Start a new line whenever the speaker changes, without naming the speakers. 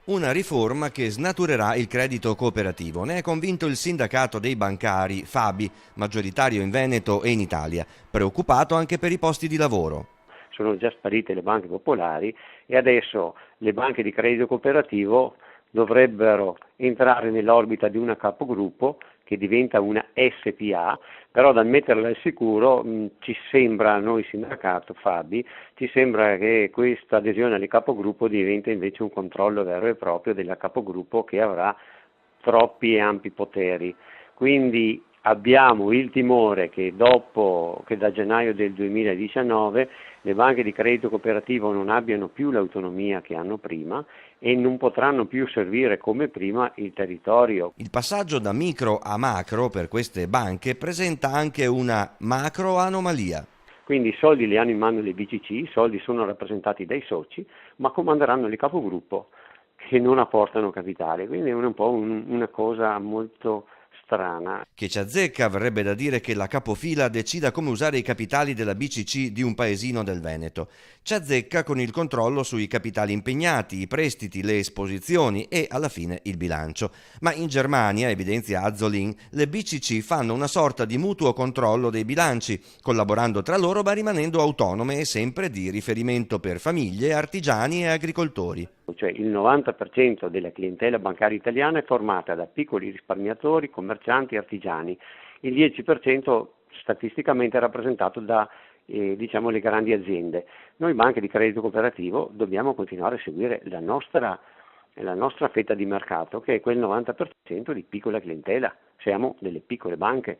Una riforma che snaturerà il credito cooperativo. Ne è convinto il sindacato dei bancari, Fabi, maggioritario in Veneto e in Italia, preoccupato anche per i posti di lavoro.
Sono già sparite le banche popolari e adesso le banche di credito cooperativo dovrebbero entrare nell'orbita di una capogruppo che diventa una SPA, però da metterla al sicuro ci sembra, a noi sindacato Fabi, ci sembra che questa adesione alle capogruppo diventa invece un controllo vero e proprio della capogruppo che avrà troppi e ampi poteri. Quindi abbiamo il timore che da gennaio del 2019 le banche di credito cooperativo non abbiano più l'autonomia che hanno prima e non potranno più servire come prima il territorio.
Il passaggio da micro a macro per queste banche presenta anche una macro anomalia.
Quindi i soldi li hanno in mano le BCC, i soldi sono rappresentati dai soci, ma comanderanno il capogruppo che non apportano capitale, quindi è un po' una cosa molto strana.
Che ci azzecca, verrebbe da dire che la capofila decida come usare i capitali della BCC di un paesino del Veneto. Ci azzecca con il controllo sui capitali impegnati, i prestiti, le esposizioni e alla fine il bilancio. Ma in Germania, evidenzia Azzolin, le BCC fanno una sorta di mutuo controllo dei bilanci, collaborando tra loro ma rimanendo autonome e sempre di riferimento per famiglie, artigiani e agricoltori.
Cioè il 90% della clientela bancaria italiana è formata da piccoli risparmiatori, commercianti, artigiani, il 10% statisticamente è rappresentato da diciamo, le grandi aziende. Noi banche di credito cooperativo dobbiamo continuare a seguire la nostra fetta di mercato che è quel 90% di piccola clientela, siamo delle piccole banche.